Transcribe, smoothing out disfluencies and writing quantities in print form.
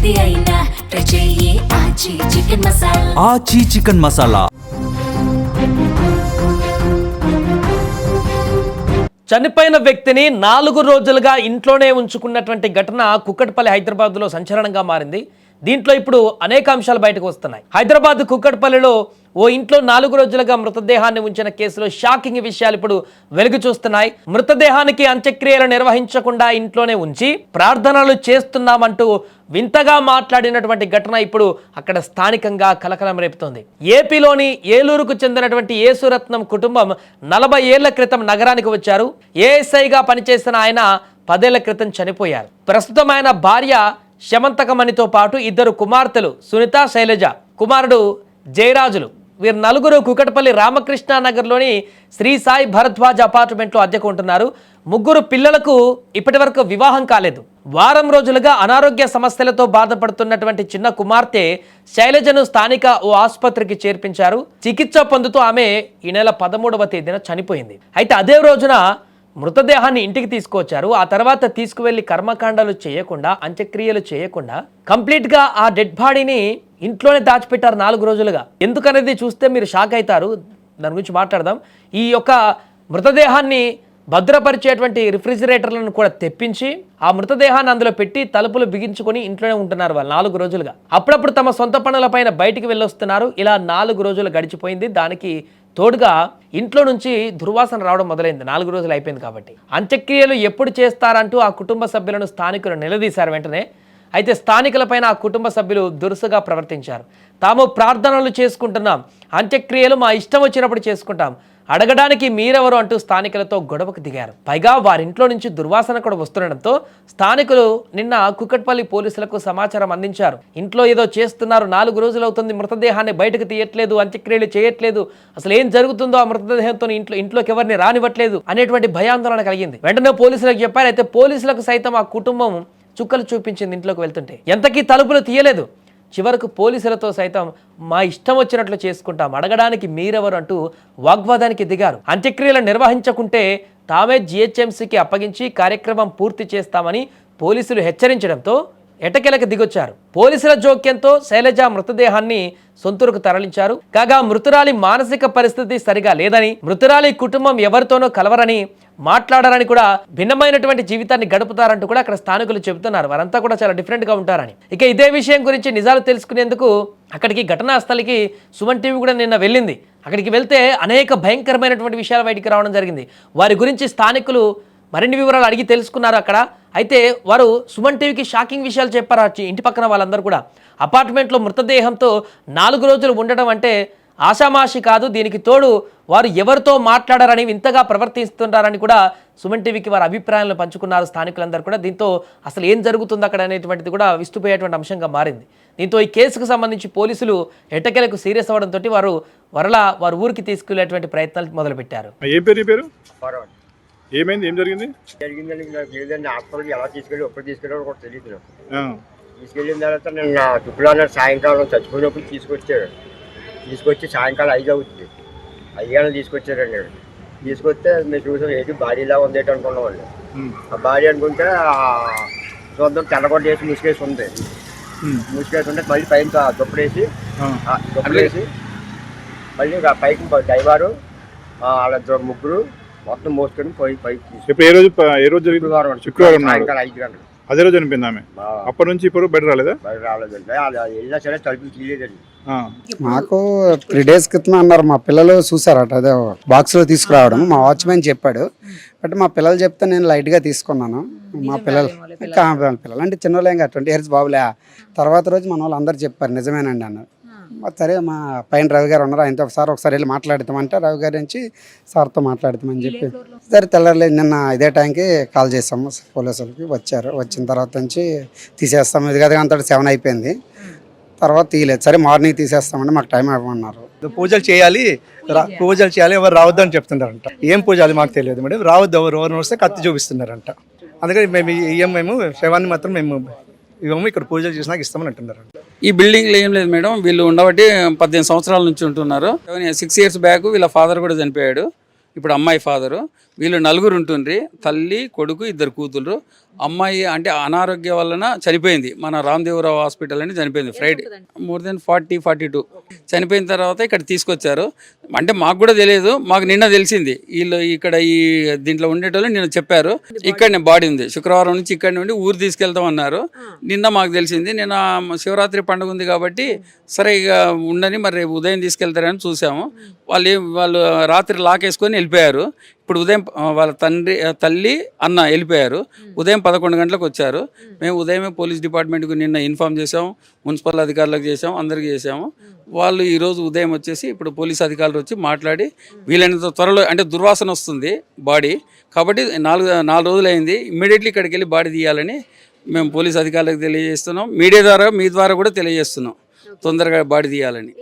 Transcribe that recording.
ఏది అయినా ట్రై చెయ్యి ఆచి చికెన్ మసాలా. ఆచి చికెన్ మసాలా. చనిపోయిన వ్యక్తిని 4 రోజులుగా ఇంట్లోనే ఉంచుకున్నటువంటి ఘటన కుక్కట్పల్లి హైదరాబాద్లో సంచలనంగా మారింది. దీంట్లో ఇప్పుడు అనేక అంశాలు బయటకు వస్తున్నాయి. హైదరాబాద్ కుక్కట్పల్లిలో ఓ ఇంట్లో 4 రోజులుగా మృతదేహాన్ని ఉంచిన కేసులో షాకింగ్ విషయాలు ఇప్పుడు వెలుగు చూస్తున్నాయి. మృతదేహానికి అంత్యక్రియలు నిర్వహించకుండా ఇంట్లోనే ఉంచి ప్రార్థనలు చేస్తున్నామంటూ వింతగా మాట్లాడినటువంటి ఘటన ఇప్పుడు అక్కడ స్థానికంగా కలకలం రేపుతోంది. ఏపీలోని ఏలూరుకు చెందినటువంటి యేసురత్నం కుటుంబం 40 ఏళ్ల క్రితం నగరానికి వచ్చారు. ఏఎస్ఐగా పనిచేసిన ఆయన 10 ఏళ్ల క్రితం చనిపోయారు. ప్రస్తుతం ఆయన భార్య శమంతకమణితో పాటు 2 కుమార్తెలు సునీత, శైలజ, కుమారుడు జయరాజులు. వీరు 4 కుకట్పల్లి రామకృష్ణ నగర్లోని శ్రీ సాయి భరద్వాజ్ అపార్ట్మెంట్లో అద్దెకు ఉంటున్నారు. 3 పిల్లలకు ఇప్పటి వరకు వివాహం కాలేదు. వారం రోజులుగా అనారోగ్య సమస్యలతో బాధపడుతున్నటువంటి చిన్న కుమార్తె శైలజను స్థానిక ఓ ఆసుపత్రికి చేర్పించారు. చికిత్స పొందుతూ ఆమె ఈ నెల 13వ తేదీన చనిపోయింది. అయితే అదే రోజున మృతదేహాన్ని ఇంటికి తీసుకొచ్చారు. ఆ తర్వాత తీసుకువెళ్లి కర్మకాండాలు చేయకుండా, అంత్యక్రియలు చేయకుండా కంప్లీట్గా ఆ డెడ్ బాడీని ఇంట్లోనే దాచిపెట్టారు 4 రోజులుగా. ఎందుకనేది చూస్తే మీరు షాక్ అవుతారు. దాని గురించి మాట్లాడదాం. ఈ యొక్క మృతదేహాన్ని భద్రపరిచేటువంటి రిఫ్రిజిరేటర్లను కూడా తెప్పించి ఆ మృతదేహాన్ని అందులో పెట్టి తలుపులు బిగించుకొని ఇంట్లోనే ఉంటున్నారు వాళ్ళు 4 రోజులుగా. అప్పుడప్పుడు తమ సొంత పనులపైన బయటికి వెళ్ళొస్తున్నారు. ఇలా 4 రోజులు గడిచిపోయింది. దానికి తోడుగా ఇంట్లో నుంచి దుర్వాసన రావడం మొదలైంది. 4 రోజులు అయిపోయింది కాబట్టి. అంత్యక్రియలు ఎప్పుడు చేస్తారంటూ ఆ కుటుంబ సభ్యులను స్థానికులు నిలదీశారు వెంటనే. అయితే స్థానికులపైన ఆ కుటుంబ సభ్యులు దురుసుగా ప్రవర్తించారు. తాము ప్రార్థనలు చేసుకుంటున్నాం, అంత్యక్రియలు మా ఇష్టం వచ్చినప్పుడు చేసుకుంటాం, అడగడానికి మీరెవరు అంటూ స్థానికులతో గొడవకు దిగారు. పైగా వారింట్లో నుంచి దుర్వాసన కూడా వస్తుండడంతో స్థానికులు నిన్న కుకట్పల్లి పోలీసులకు సమాచారం అందించారు. ఇంట్లో ఏదో చేస్తున్నారు, 4 రోజులు అవుతుంది, మృతదేహాన్ని బయటకు తీయట్లేదు, అంత్యక్రియలు చేయట్లేదు, అసలు ఏం జరుగుతుందో ఆ మృతదేహంతో ఇంట్లోకి ఎవరిని రానివ్వట్లేదు అనేటువంటి భయాందోళన కలిగింది. వెంటనే పోలీసులకు చెప్పారు. అయితే పోలీసులకు సైతం ఆ కుటుంబం చుక్కలు చూపించింది. ఇంట్లోకి వెళ్తుంటే ఎంతకీ తలుపులు తీయలేదు. చివరకు పోలీసులతో సైతం మా ఇష్టం వచ్చినట్లు చేసుకుంటాం, అడగడానికి మీరెవరు అంటూ వాగ్వాదానికి దిగారు. అంత్యక్రియలు నిర్వహించకుంటే తామే జిహెచ్ఎంసీకి అప్పగించి కార్యక్రమం పూర్తి చేస్తామని పోలీసులు హెచ్చరించడంతో ఎటకెలకు దిగొచ్చారు. పోలీసుల జోక్యంతో శైలజ మృతదేహాన్ని సొంతూరుకు తరలించారు. కాగా మృతురాలి మానసిక పరిస్థితి సరిగా లేదని, మృతురాలి కుటుంబం ఎవరితోనో కలవరని, మాట్లాడారని, కూడా భిన్నమైనటువంటి జీవితాన్ని గడుపుతారంటూ కూడా అక్కడ స్థానికులు చెబుతున్నారు. వారంతా కూడా చాలా డిఫరెంట్గా ఉంటారని. ఇక ఇదే విషయం గురించి నిజాలు తెలుసుకునేందుకు అక్కడికి ఘటనా స్థలికి సుమన్ టీవీ కూడా నిన్న వెళ్ళింది. అక్కడికి వెళ్తే అనేక భయంకరమైనటువంటి విషయాలు బయటికి రావడం జరిగింది. వారి గురించి స్థానికులు మరిన్ని వివరాలు అడిగి తెలుసుకున్నారు అక్కడ. అయితే వారు సుమన్ టీవీకి షాకింగ్ విషయాలు చెప్పారు. ఇంటి పక్కన వాళ్ళందరూ కూడా అపార్ట్మెంట్లో మృతదేహంతో 4 రోజులు ఉండడం అంటే ఆషామాషి కాదు. దీనికి తోడు వారు ఎవరితో మాట్లాడారని, వింతగా ప్రవర్తిస్తుంటారని కూడా సుమన్ టీవీకి వారి అభిప్రాయాలను పంచుకున్నారు స్థానికులందరూ కూడా. దీంతో అసలు ఏం జరుగుతుంది అక్కడ అనేటువంటిది కూడా విస్తుపోయేటువంటి అంశంగా మారింది. దీంతో ఈ కేసుకు సంబంధించి పోలీసులు ఎట్టకేలకు సీరియస్ అవ్వడంతో వారి ఊరికి తీసుకెళ్లేటువంటి ప్రయత్నాలు మొదలుపెట్టారు. ఏమైంది, ఏం జరిగింది? జరిగిందండి హాస్పిటల్కి ఎలా తీసుకెళ్ళారో కూడా తెలియదు. తీసుకెళ్ళిన తర్వాత నిన్న శుక్రవారం సాయంకాలం చచ్చిపోయినప్పుడు తీసుకొచ్చి సాయంకాలం 5 అవుతుంది, 5 గంటలు తీసుకొచ్చారండి. తీసుకొస్తే మేము చూసాం, ఏంటి బాడీలా ఉంది అనుకున్నామండి. ఆ బాడీ అనుకుంటే చూద్దాం తెల్లగొడ్డ వేసి ముసుకేసి ఉంది. ముసుకేసి ఉంటే మళ్ళీ పైన దుప్పడేసి మళ్ళీ పైకి డ్రైవరు వాళ్ళ 3 మొత్తం మోసుకొని పైకి. ఏ రోజు జరిగింది? శుక్రవారం సాయంకాలం 5 గంటలు. అదే రోజు అనిపింది ఆమె. అప్పటి నుంచి ఇప్పుడు బయట రాలేదా? బయట రాలేదండి. వెళ్ళినా సరే తలుపులు తీయలేదండి. మాకు 3 డేస్ క్రితం అన్నారు. మా పిల్లలు చూసారట, అదే బాక్స్లో తీసుకురావడం మా వాచ్మెన్ చెప్పాడు. బట్ మా పిల్లలు చెప్తే నేను లైట్గా తీసుకున్నాను. మా పిల్లలు అంటే చిన్నోళ్ళే, ఇంకా 20 ఇయర్స్ బాబులే. తర్వాత రోజు మన వాళ్ళు అందరు చెప్పారు నిజమేనండి అన్నారు. సరే మా పైన రవి గారు ఉన్నారు, ఆయనతో ఒకసారి వెళ్ళి మాట్లాడతామంటే రవి గారి నుంచి సార్తో మాట్లాడతామని చెప్పి సరే తెల్లలేదు. నిన్న ఇదే టైంకి కాల్ చేసాము పోలీసులకి. వచ్చారు. వచ్చిన తర్వాత నుంచి తీసేస్తాము, ఇది కదా అంతా 7 అయిపోయింది. తర్వాత తీయలేదు. సరే మార్నింగ్ తీసేస్తామంటే మాకు టైం ఇవ్వమన్నారు. పూజలు చేయాలి, ఎవరు రావద్దని చెప్తున్నారంట. ఏం పూజలు మాకు తెలియదు మేడం. రావద్దు, ఎవరు వస్తే కత్తి చూపిస్తున్నారంట. అందుకని మేము శవాన్ని మాత్రం మేము ఇవ్వము, ఇక్కడ పూజలు చేసినాక ఇస్తామని అంటున్నారు. ఈ బిల్డింగ్లో ఏం లేదు మేడం. వీళ్ళు ఉండబట్టి 18 సంవత్సరాల నుంచి ఉంటున్నారు. 6 ఇయర్స్ బ్యాక్ వీళ్ళ ఫాదర్ కూడా చనిపోయాడు. ఇప్పుడు అమ్మాయి ఫాదరు. వీళ్ళు నలుగురు ఉంటుండ్రి, తల్లి కొడుకు 2 కూతురు. అమ్మాయి అంటే అనారోగ్యం వలన చనిపోయింది, మన రామదేవరావు హాస్పిటల్ అని చనిపోయింది ఫ్రైడే. మోర్ దెన్ 42 చనిపోయిన తర్వాత ఇక్కడ తీసుకొచ్చారు. అంటే మాకు కూడా తెలియదు, మాకు నిన్న తెలిసింది. వీళ్ళు ఇక్కడ ఈ దీంట్లో ఉండేటోళ్ళు నిన్న చెప్పారు ఇక్కడనే బాడీ ఉంది, శుక్రవారం నుంచి ఇక్కడ నుండి ఊరు తీసుకెళ్తాం అన్నారు. నిన్న మాకు తెలిసింది. నిన్న శివరాత్రి పండుగ ఉంది కాబట్టి సరే ఇక ఉండని, మరి రేపు ఉదయం తీసుకెళ్తారని చూసాము. వాళ్ళు రాత్రి లాకేసుకొని వెళ్ళిపోయారు. ఇప్పుడు ఉదయం వాళ్ళ తల్లి అన్న వెళ్ళిపోయారు. ఉదయం 11 గంటలకు వచ్చారు. మేము ఉదయమే పోలీస్ డిపార్ట్మెంట్కు నిన్న ఇన్ఫామ్ చేసాము, మున్సిపల్ అధికారులకు చేసాము, అందరికీ చేసాము. వాళ్ళు ఈరోజు ఉదయం వచ్చేసి ఇప్పుడు పోలీస్ అధికారులు వచ్చి మాట్లాడి వీలైనంత త్వరలో, అంటే దుర్వాసన వస్తుంది బాడీ కాబట్టి 4 రోజులు అయింది, ఇమ్మీడియట్లీ ఇక్కడికి వెళ్ళి బాడీ తీయాలని మేము పోలీస్ అధికారులకు తెలియజేస్తున్నాం. మీడియా ద్వారా మీ ద్వారా కూడా తెలియజేస్తున్నాం తొందరగా బాడీ తీయాలని.